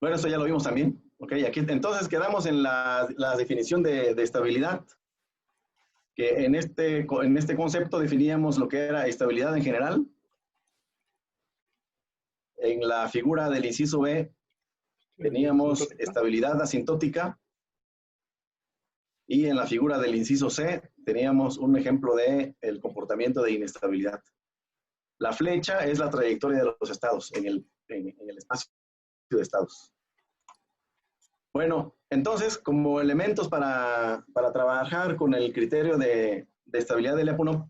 Bueno, eso ya lo vimos también. Ok, aquí entonces quedamos en la definición de estabilidad, que en este concepto definíamos lo que era estabilidad en general. En la figura del inciso B teníamos estabilidad asintótica, y en la figura del inciso C teníamos un ejemplo de el comportamiento de inestabilidad. La flecha es la trayectoria de los estados en el espacio de estados. Bueno, entonces, como elementos para trabajar con el criterio de estabilidad de Lyapunov,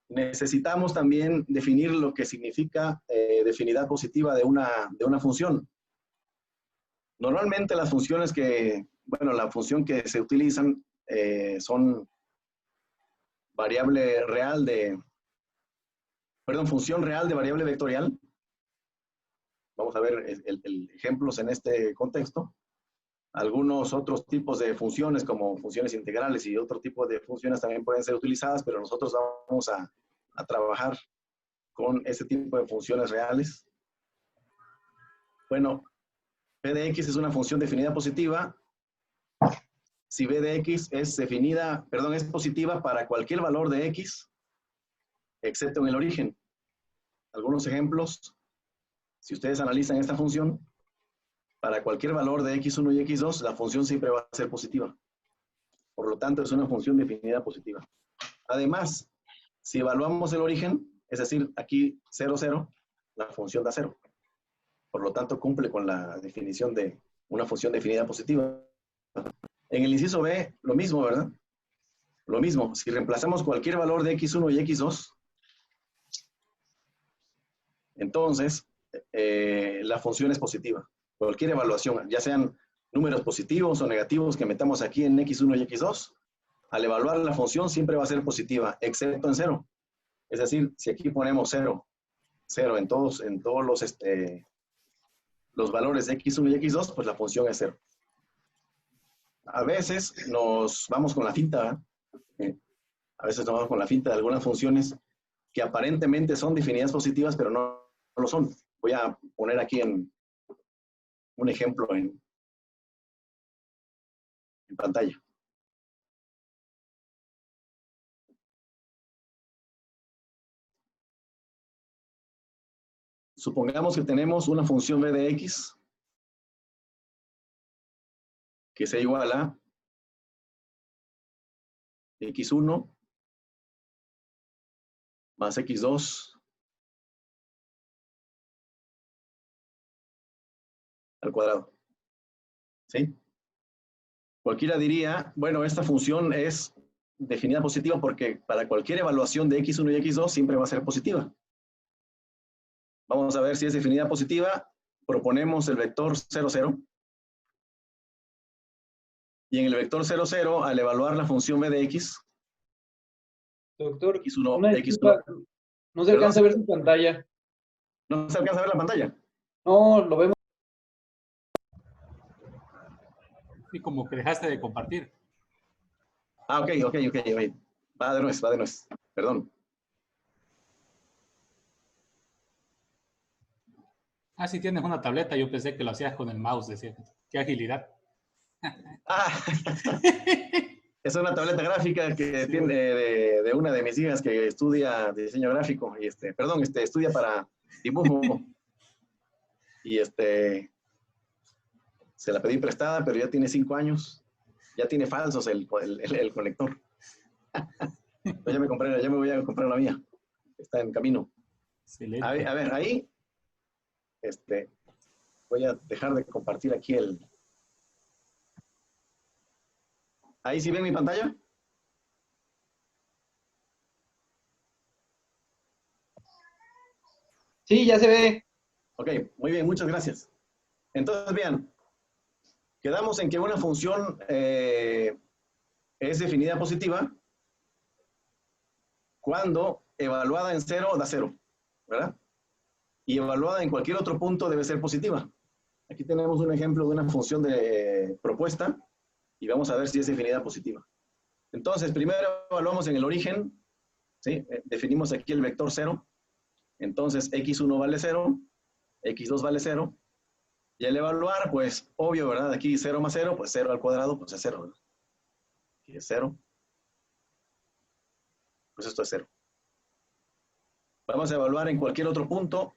necesitamos también definir lo que significa definidad positiva de una función. Normalmente las funciones la función que se utilizan son función real de variable vectorial. Vamos a ver ejemplos en este contexto. Algunos otros tipos de funciones, como funciones integrales y otro tipo de funciones, también pueden ser utilizadas, pero nosotros vamos a trabajar con este tipo de funciones reales. Bueno, p de x es una función definida positiva si b de x es positiva para cualquier valor de x, excepto en el origen. Algunos ejemplos: si ustedes analizan esta función, para cualquier valor de x1 y x2, la función siempre va a ser positiva. Por lo tanto, es una función definida positiva. Además, si evaluamos el origen, es decir, aquí 0, 0, la función da 0. Por lo tanto, cumple con la definición de una función definida positiva. En el inciso B, lo mismo, ¿verdad? Lo mismo, si reemplazamos cualquier valor de x1 y x2, entonces la función es positiva. Cualquier evaluación, ya sean números positivos o negativos que metamos aquí en x1 y x2, al evaluar la función siempre va a ser positiva, excepto en 0. Es decir, si aquí ponemos 0, 0 en todos los valores de x1 y x2, pues la función es 0. A veces nos vamos con la finta, a veces nos vamos con la finta de algunas funciones que aparentemente son definidas positivas, pero no lo son. Voy a poner aquí un ejemplo en pantalla. Supongamos que tenemos una función b de x que sea igual a x1 más x2 al cuadrado. ¿Sí? Cualquiera diría, bueno, esta función es definida positiva porque para cualquier evaluación de x1 y x2 siempre va a ser positiva. Vamos a ver si es definida positiva. Proponemos el vector 0, 0. Y en el vector 0, 0, al evaluar la función b de x, doctor, x1, una disculpa, no se alcanza a ver su pantalla. ¿No se alcanza a ver la pantalla? No, lo vemos. Y como que dejaste de compartir. Ah, ok. Va de nuez. Perdón. Ah, si tienes una tableta, yo pensé que lo hacías con el mouse, decía. Qué agilidad. Ah, es una tableta gráfica que Sí. tiene de una de mis hijas que estudia diseño gráfico y estudia para dibujo. Y se la pedí prestada, pero ya tiene 5 años. Ya tiene falsos el conector. Entonces ya me voy a comprar la mía. Está en camino. Excelente. A ver, ahí voy a dejar de compartir aquí ¿Ahí sí ven mi pantalla? Sí, ya se ve. Ok, muy bien, muchas gracias. Entonces, vean, quedamos en que una función es definida positiva cuando evaluada en 0 da 0, ¿verdad? Y evaluada en cualquier otro punto debe ser positiva. Aquí tenemos un ejemplo de una función de propuesta y vamos a ver si es definida positiva. Entonces, primero evaluamos en el origen, ¿sí? Definimos aquí el vector 0. Entonces, x1 vale 0, x2 vale 0, Y al evaluar, pues, obvio, ¿verdad? Aquí 0 más 0, pues 0 al cuadrado, pues es 0, ¿verdad? Aquí es 0. Pues esto es 0. Vamos a evaluar en cualquier otro punto.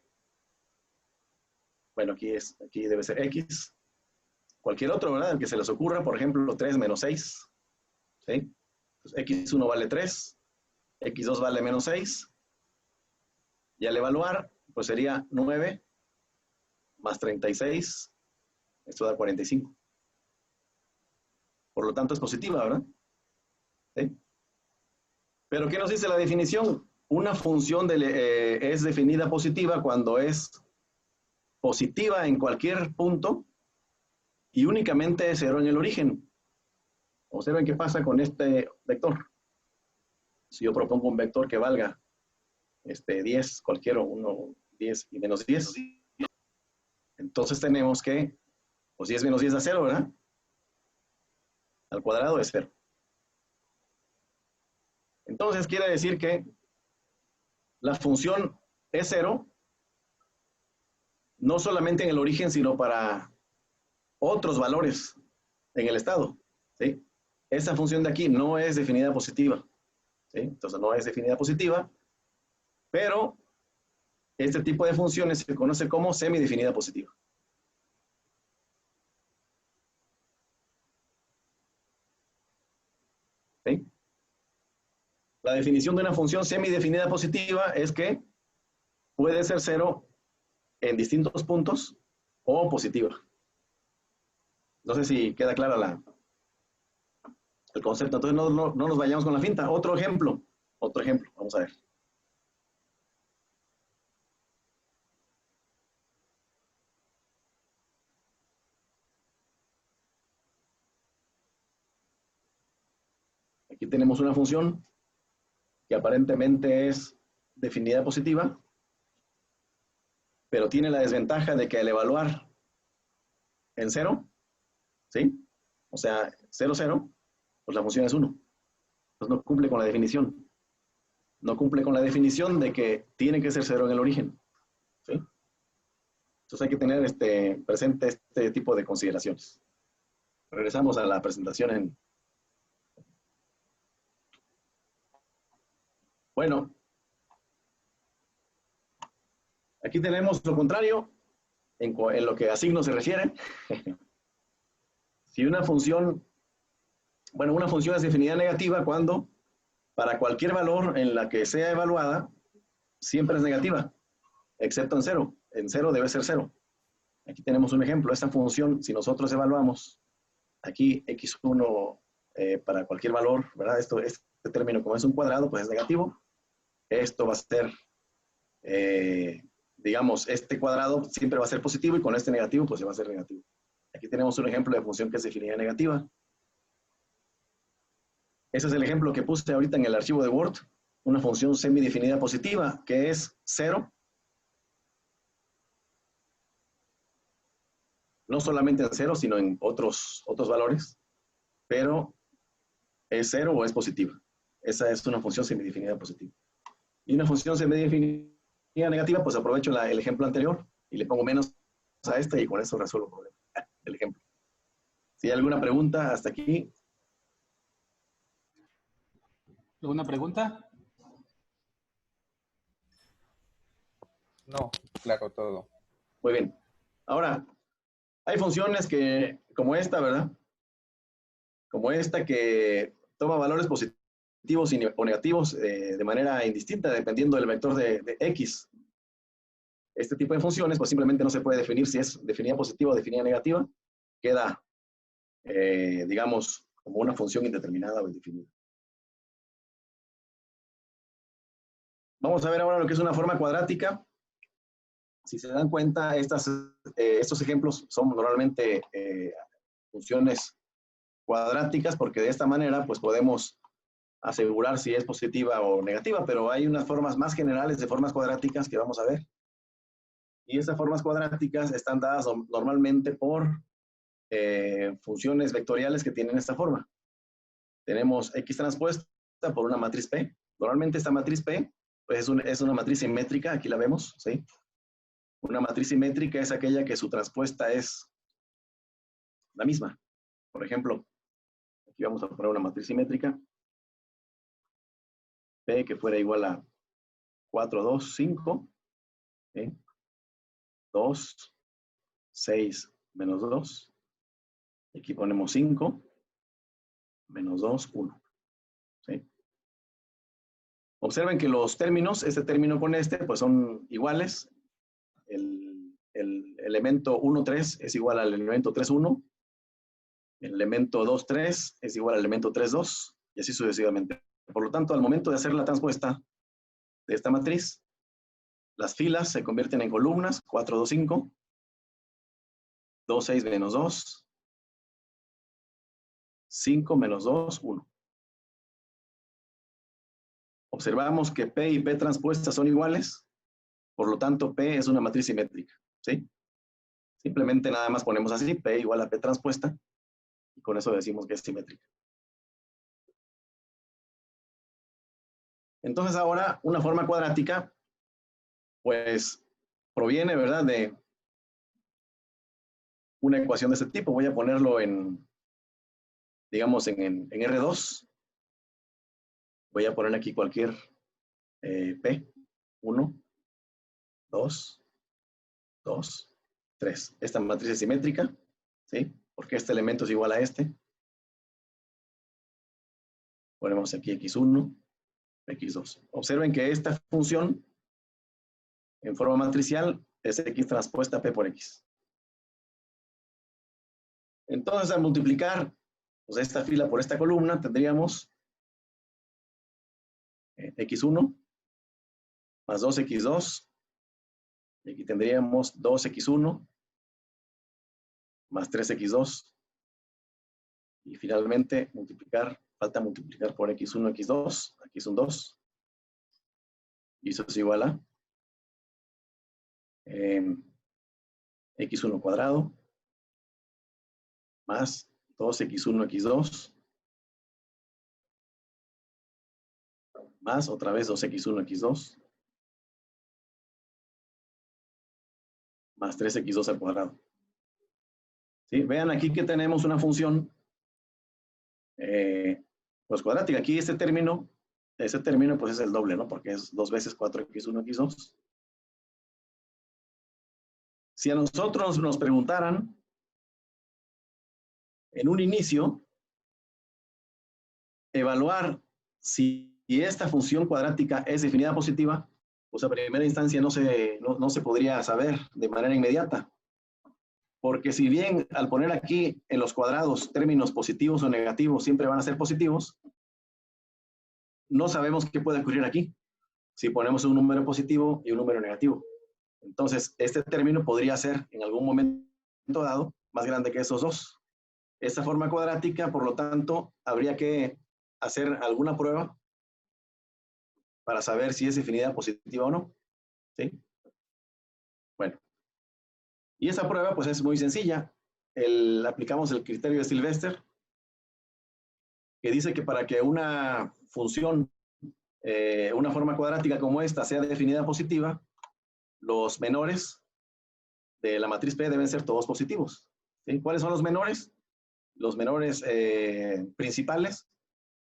Bueno, aquí debe ser x. Cualquier otro, ¿verdad? El que se les ocurra, por ejemplo, 3 menos 6. ¿Sí? Entonces, x1 vale 3, x2 vale menos 6. Y al evaluar, pues sería 9 más 36. Esto da 45. Por lo tanto, es positiva, ¿verdad? ¿Sí? Pero, ¿qué nos dice la definición? Una función es definida positiva cuando es positiva en cualquier punto y únicamente 0 en el origen. Observen qué pasa con este vector. Si yo propongo un vector que valga 10, cualquiera, 1, 10 y menos 10, entonces tenemos que, pues 10 menos 10 da 0, ¿verdad? Al cuadrado es 0. Entonces quiere decir que la función es 0, no solamente en el origen, sino para otros valores en el estado, ¿sí? Esa función de aquí no es definida positiva, ¿sí? Entonces no es definida positiva, pero este tipo de funciones se conoce como semidefinida positiva. ¿Sí? La definición de una función semidefinida positiva es que puede ser 0 en distintos puntos o positiva. No sé si queda clara el concepto. Entonces no nos vayamos con la finta. Otro ejemplo, vamos a ver. Aquí tenemos una función que aparentemente es definida positiva, pero tiene la desventaja de que al evaluar en 0, ¿sí? O sea, 0, 0, pues la función es 1. Entonces no cumple con la definición. No cumple con la definición de que tiene que ser 0 en el origen, ¿sí? Entonces hay que tener presente este tipo de consideraciones. Regresamos a la presentación. Bueno, aquí tenemos lo contrario en lo que a signo se refiere. Si una función es definida negativa cuando para cualquier valor en la que sea evaluada siempre es negativa, excepto en 0. En 0 debe ser 0. Aquí tenemos un ejemplo. Esta función, si nosotros evaluamos aquí x1 para cualquier valor, ¿verdad? Este término, como es un cuadrado, pues es negativo. Esto va a ser, digamos, este cuadrado siempre va a ser positivo y con este negativo, pues va a ser negativo. Aquí tenemos un ejemplo de función que es definida negativa. Ese es el ejemplo que puse ahorita en el archivo de Word. Una función semidefinida positiva, que es 0. No solamente en 0, sino en otros valores. Pero es 0 o es positiva. Esa es una función semidefinida positiva. Y una función semidefinida negativa, pues aprovecho el ejemplo anterior y le pongo menos a esta y con eso resuelvo el problema. El ejemplo. Si hay alguna pregunta hasta aquí. ¿Alguna pregunta? No, claro, todo. Muy bien. Ahora, hay funciones que, como esta, ¿verdad? Como esta que toma valores positivos o negativos de manera indistinta, dependiendo del vector de x. Este tipo de funciones, pues simplemente no se puede definir si es definida positiva o definida negativa. Queda, digamos, como una función indeterminada o indefinida. Vamos a ver ahora lo que es una forma cuadrática. Si se dan cuenta, estos ejemplos son normalmente funciones cuadráticas, porque de esta manera pues podemos asegurar si es positiva o negativa, pero hay unas formas más generales de formas cuadráticas que vamos a ver. Y esas formas cuadráticas están dadas normalmente por funciones vectoriales que tienen esta forma. Tenemos X transpuesta por una matriz P. Normalmente esta matriz P pues es una matriz simétrica, aquí la vemos, ¿sí? Una matriz simétrica es aquella que su transpuesta es la misma. Por ejemplo, aquí vamos a poner una matriz simétrica. P que fuera igual a 4, 2, 5. 2, 6, menos 2. Aquí ponemos 5, menos 2, 1. ¿Sí? Observen que los términos, este término con este, pues son iguales. El elemento 1, 3 es igual al elemento 3, 1. El elemento 2, 3 es igual al elemento 3, 2. Y así sucesivamente. Por lo tanto, al momento de hacer la transpuesta de esta matriz, las filas se convierten en columnas, 4, 2, 5. 2, 6, menos 2. 5 menos 2, 1. Observamos que P y P transpuestas son iguales, por lo tanto P es una matriz simétrica, ¿sí? Simplemente nada más ponemos así, P igual a P transpuesta, y con eso decimos que es simétrica. Entonces ahora, una forma cuadrática, pues, proviene, ¿verdad?, de una ecuación de este tipo. Voy a ponerlo en, digamos, en R2. Voy a poner aquí cualquier P. 1, 2, 2, 3. Esta matriz es simétrica, ¿sí? Porque este elemento es igual a este. Ponemos aquí x1, x2. Observen que esta función en forma matricial es x transpuesta p por x. Entonces, al multiplicar pues, esta fila por esta columna, tendríamos x1 más 2x2. Y aquí tendríamos 2x1 más 3x2. Y finalmente, falta multiplicar por x1, x2. Aquí son 2. Y eso es igual a x1 cuadrado más 2x1, x2 más otra vez 2x1, x2 más 3x2 al cuadrado. ¿Sí? Vean aquí que tenemos una función pues cuadrática. Aquí ese término pues es el doble, ¿no? Porque es 2 veces 4x1, x2. Si a nosotros nos preguntaran en un inicio evaluar si esta función cuadrática es definida positiva, pues a primera instancia no se podría saber de manera inmediata. Porque si bien al poner aquí en los cuadrados términos positivos o negativos siempre van a ser positivos, no sabemos qué puede ocurrir aquí si ponemos un número positivo y un número negativo. Entonces, este término podría ser en algún momento dado más grande que esos dos. Esta forma cuadrática, por lo tanto, habría que hacer alguna prueba para saber si es definida positiva o no. ¿Sí? Bueno. Y esa prueba, pues, es muy sencilla. Aplicamos el criterio de Sylvester, que dice que para que una función, una forma cuadrática como esta sea definida positiva, los menores de la matriz P deben ser todos positivos. ¿Sí? ¿Cuáles son los menores? Los menores principales,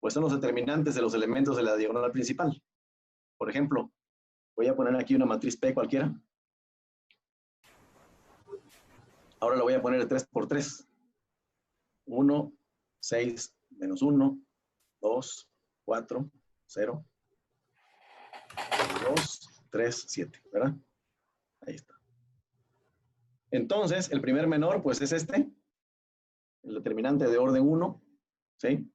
pues son los determinantes de los elementos de la diagonal principal. Por ejemplo, voy a poner aquí una matriz P cualquiera. Ahora lo voy a poner de 3 por 3. 1, 6, menos 1, 2, 4, 0, 2, 3, 7, ¿verdad? Ahí está. Entonces, el primer menor, pues es este, el determinante de orden 1, ¿sí?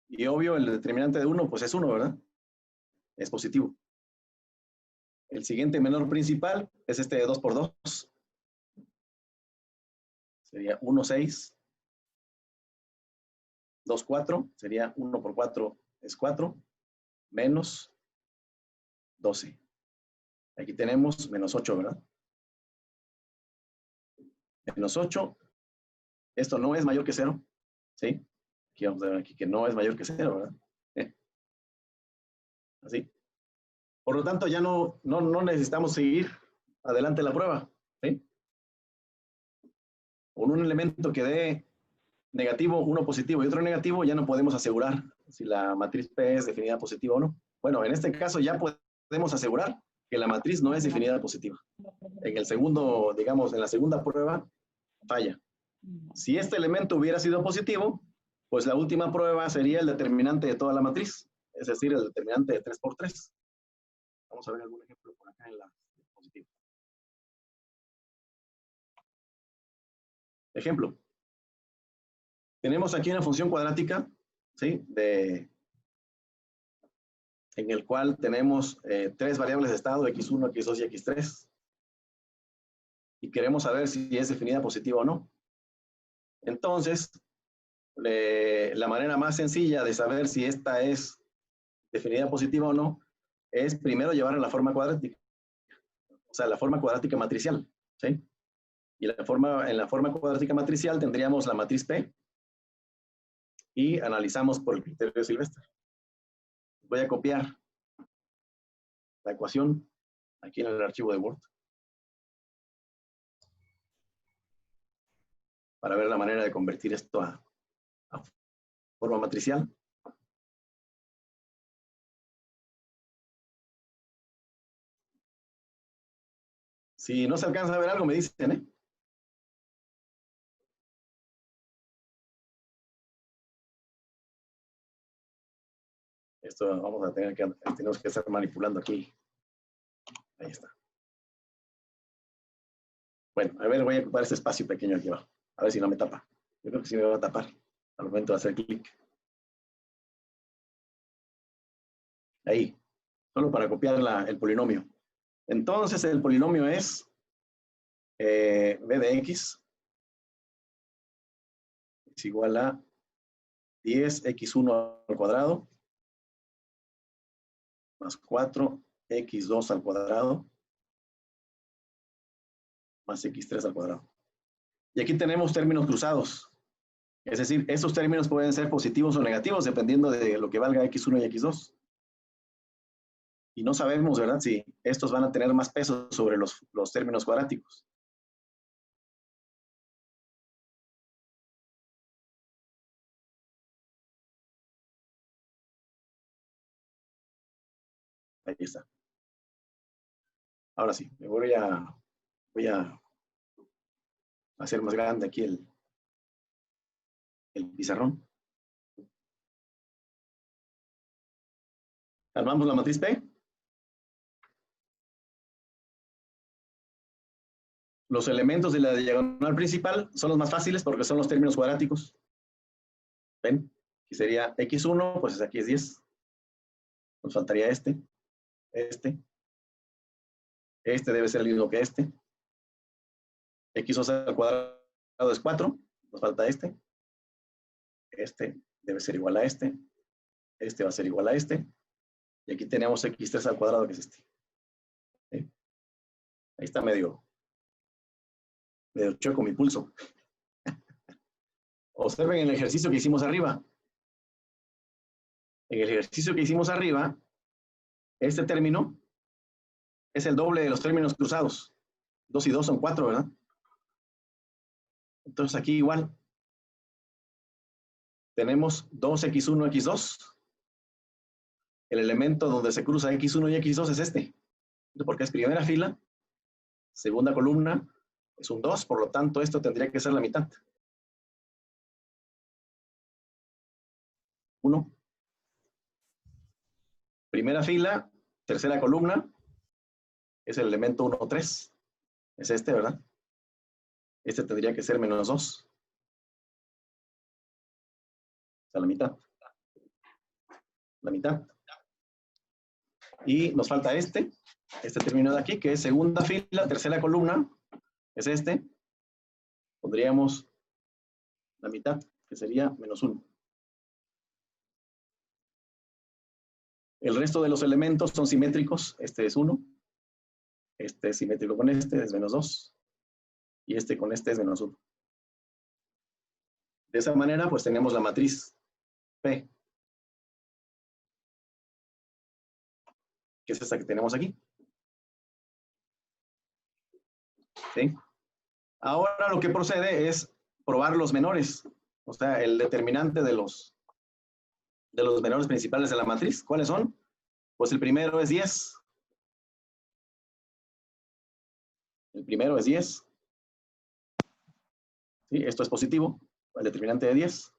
Y obvio, el determinante de 1, pues es 1, ¿verdad? Es positivo. El siguiente menor principal es este de 2 por 2. Sería 1, 6. 2, 4. Sería 1 por 4 es 4. Menos 12. Aquí tenemos menos 8, ¿verdad? Menos 8. Esto no es mayor que 0. ¿Sí? Aquí vamos a ver aquí que no es mayor que 0, ¿verdad? Así. Por lo tanto, ya no necesitamos seguir adelante la prueba, ¿sí? Con un elemento que dé negativo, uno positivo y otro negativo, ya no podemos asegurar si la matriz P es definida positiva o no. Bueno, en este caso ya podemos asegurar que la matriz no es definida positiva. En el segundo, digamos, en la segunda prueba, falla. Si este elemento hubiera sido positivo, pues la última prueba sería el determinante de toda la matriz, es decir, el determinante de 3 por 3. Vamos a ver algún ejemplo por acá en la diapositiva. Ejemplo. Tenemos aquí una función cuadrática, ¿sí? En el cual tenemos 3 variables de estado, x1, x2 y x3. Y queremos saber si es definida positiva o no. Entonces, la manera más sencilla de saber si esta es definida positiva o no es primero llevar a la forma cuadrática. O sea, la forma cuadrática matricial, ¿sí? Y en la forma cuadrática matricial tendríamos la matriz P y analizamos por el criterio de Sylvester. Voy a copiar la ecuación aquí en el archivo de Word para ver la manera de convertir esto a forma matricial. Si no se alcanza a ver algo, me dicen, ¿eh? Esto vamos a tenemos que estar manipulando aquí. Ahí está. Bueno, a ver, voy a ocupar este espacio pequeño aquí abajo. A ver si no me tapa. Yo creo que sí me va a tapar al momento de hacer clic. Ahí. Solo para copiar el polinomio. Entonces, el polinomio es b de x es igual a 10x1 al cuadrado más 4x2 al cuadrado más x3 al cuadrado. Y aquí tenemos términos cruzados. Es decir, estos términos pueden ser positivos o negativos dependiendo de lo que valga x1 y x2. Y no sabemos, ¿verdad?, si estos van a tener más peso sobre los términos cuadráticos. Ahí está. Ahora sí, voy a hacer más grande aquí el pizarrón. Armamos la matriz P. Los elementos de la diagonal principal son los más fáciles porque son los términos cuadráticos. ¿Ven? Aquí sería x1, pues aquí es 10. Nos faltaría este. Este debe ser el mismo que este. x2 al cuadrado es 4. Nos falta este. Este debe ser igual a este. Este va a ser igual a este. Y aquí tenemos x3 al cuadrado, que es este. ¿Sí? Ahí está medio choco mi pulso. Observen el ejercicio que hicimos arriba. En el ejercicio que hicimos arriba, este término es el doble de los términos cruzados. 2 y 2 son 4, ¿verdad? Entonces aquí igual. Tenemos 2x1, x2. El elemento donde se cruza x1 y x2 es este. Porque es primera fila, segunda columna, es un 2, por lo tanto esto tendría que ser la mitad. 1. Primera fila, tercera columna, es el elemento 1, 3. Es este, ¿verdad? Este tendría que ser menos 2. O sea, la mitad. La mitad. Y nos falta este término de aquí, que es segunda fila, tercera columna, es este. Pondríamos la mitad, que sería menos 1. El resto de los elementos son simétricos. Este es 1. Este es simétrico con este, es menos 2. Y este con este es menos 1. De esa manera, pues tenemos la matriz P. que es esta que tenemos aquí. ¿Sí? Ahora lo que procede es probar los menores, o sea, el determinante de los menores principales de la matriz. ¿Cuáles son? Pues el primero es 10. El primero es 10. ¿Sí? Esto es positivo, el determinante de 10.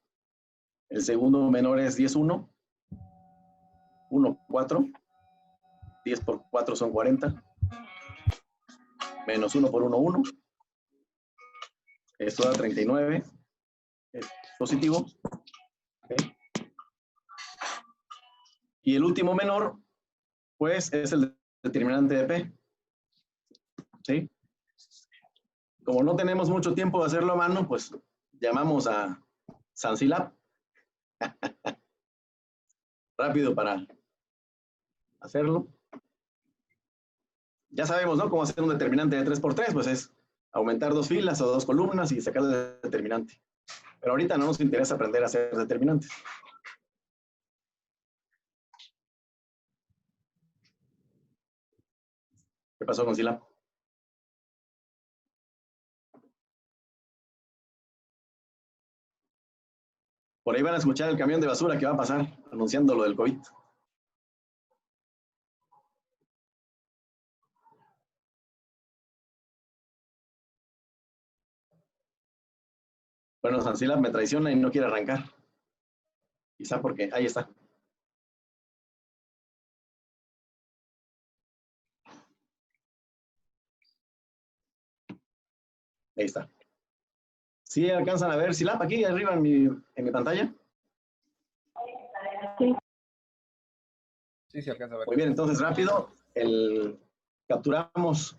El segundo menor es 10, 1. 1, 4. 10 por 4 son 40. Menos 1 por 1, 1. Esto da 39. Es positivo. ¿Okay? Y el último menor, pues, es el determinante de P. ¿Sí? Como no tenemos mucho tiempo de hacerlo a mano, pues llamamos a Sansylab. Rápido para hacerlo. Ya sabemos, ¿no? Cómo hacer un determinante de 3 por 3, pues es aumentar 2 filas o 2 columnas y sacar el determinante. Pero ahorita no nos interesa aprender a hacer determinantes. ¿Qué pasó con Silab? Por ahí van a escuchar el camión de basura que va a pasar anunciando lo del COVID. Bueno, Sansylab me traiciona y no quiere arrancar. Quizá porque ahí está. Ahí está. ¿Sí alcanzan a ver Silab aquí arriba en mi pantalla? Sí, se alcanza a ver. Muy bien, entonces rápido, capturamos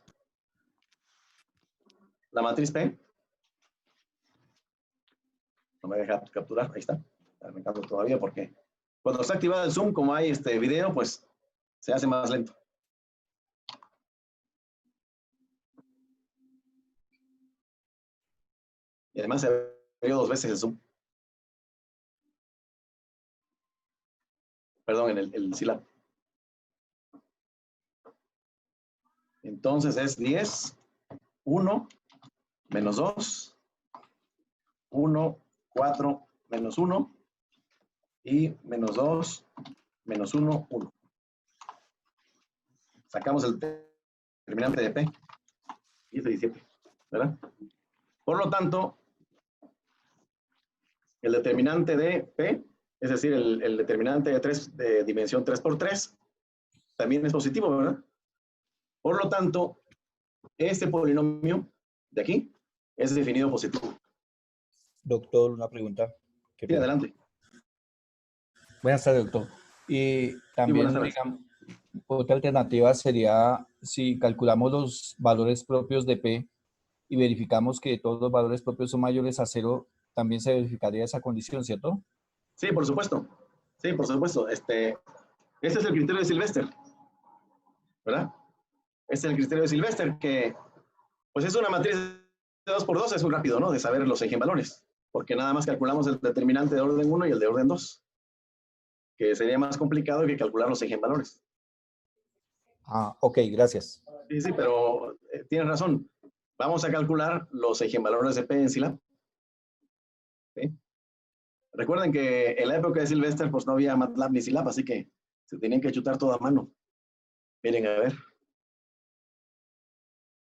la matriz P. No me deja capturar, ahí está. Está arrancando todavía porque cuando está activado el Zoom, como hay este video, pues se hace más lento. Y además se abrió 2 veces el Zoom. Perdón, en el Silab. Entonces es 10, 1, menos 2, 1, 4, menos 1, y menos 2, menos 1, 1. Sacamos el determinante de P, y es 17, ¿verdad? Por lo tanto, el determinante de P, es decir, el determinante de dimensión 3 por 3, también es positivo, ¿verdad? Por lo tanto, este polinomio de aquí es definido positivo. Doctor, una pregunta. Qué Sí, pena. adelante. Buenas tardes, doctor. Y Sí, también, buenas tardes. digamos, otra alternativa sería si calculamos los valores propios de P y verificamos que todos los valores propios son mayores a 0, también se verificaría esa condición, ¿cierto? Sí, por supuesto. Sí, por supuesto. Este es el criterio de Sylvester, ¿verdad? Este es el criterio de Sylvester, que pues es una matriz de 2 por 2, es muy rápido, ¿no? De saber los eigenvalores, porque nada más calculamos el determinante de orden 1 y el de orden 2, que sería más complicado que calcular los eigenvalores. Ah, ok, gracias. Sí, sí, pero tienes razón. Vamos a calcular los eigenvalores de P en Silab. ¿Sí? Recuerden que en la época de Sylvester pues no había MATLAB ni Silab, así que se tenían que chutar todo a mano. Miren, a ver.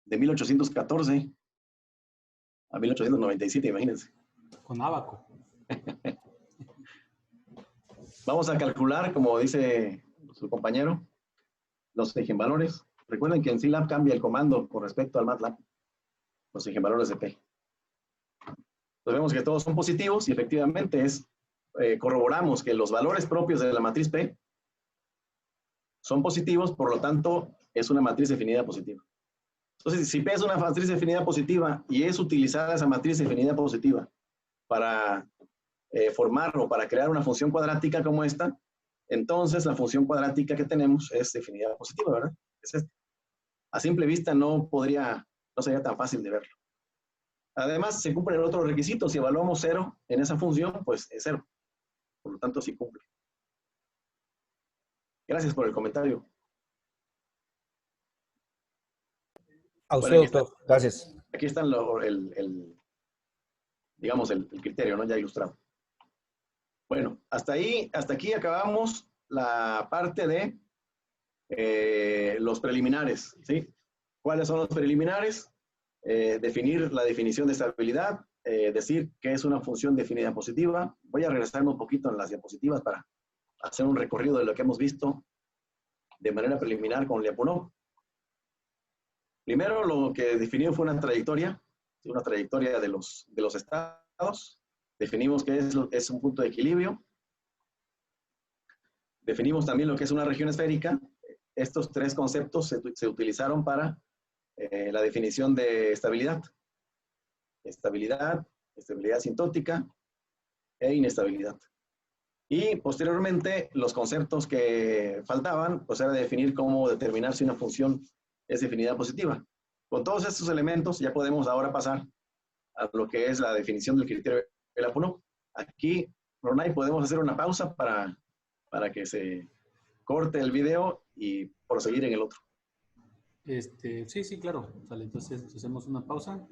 De 1814 a 1897, imagínense. Con Abaco. Vamos a calcular, como dice su compañero, los eigenvalores. Recuerden que en Silab cambia el comando con respecto al MATLAB. Los eigenvalores de P. Entonces vemos que todos son positivos y efectivamente corroboramos que los valores propios de la matriz P son positivos, por lo tanto es una matriz definida positiva. Entonces, si P es una matriz definida positiva y es utilizada esa matriz definida positiva para formar o para crear una función cuadrática como esta, entonces la función cuadrática que tenemos es definida positiva, ¿verdad? Es esta. A simple vista no sería tan fácil de verlo. Además, se cumplen otros requisitos. Si evaluamos 0 en esa función, pues es 0. Por lo tanto, sí cumple. Gracias por el comentario. A usted, Bueno, aquí está, doctor. Gracias. aquí están digamos, el criterio, ¿no? Ya ilustrado. Bueno, hasta aquí acabamos la parte de los preliminares, ¿sí? ¿Cuáles son los preliminares? Definir la definición de estabilidad, decir que es una función definida positiva. Voy a regresarme un poquito en las diapositivas para hacer un recorrido de lo que hemos visto de manera preliminar con Lyapunov. Primero, lo que definió fue una trayectoria de los estados. Definimos que es un punto de equilibrio. Definimos también lo que es una región esférica. Estos tres conceptos se utilizaron para la definición de estabilidad. Estabilidad asintótica e inestabilidad. Y posteriormente, los conceptos que faltaban, pues era definir cómo determinar si una función es definida positiva. Con todos estos elementos ya podemos ahora pasar a lo que es la definición del criterio de Lyapunov. Aquí, Ronay, podemos hacer una pausa para que se corte el video y proseguir en el otro. Sí, claro. Vale, entonces hacemos una pausa.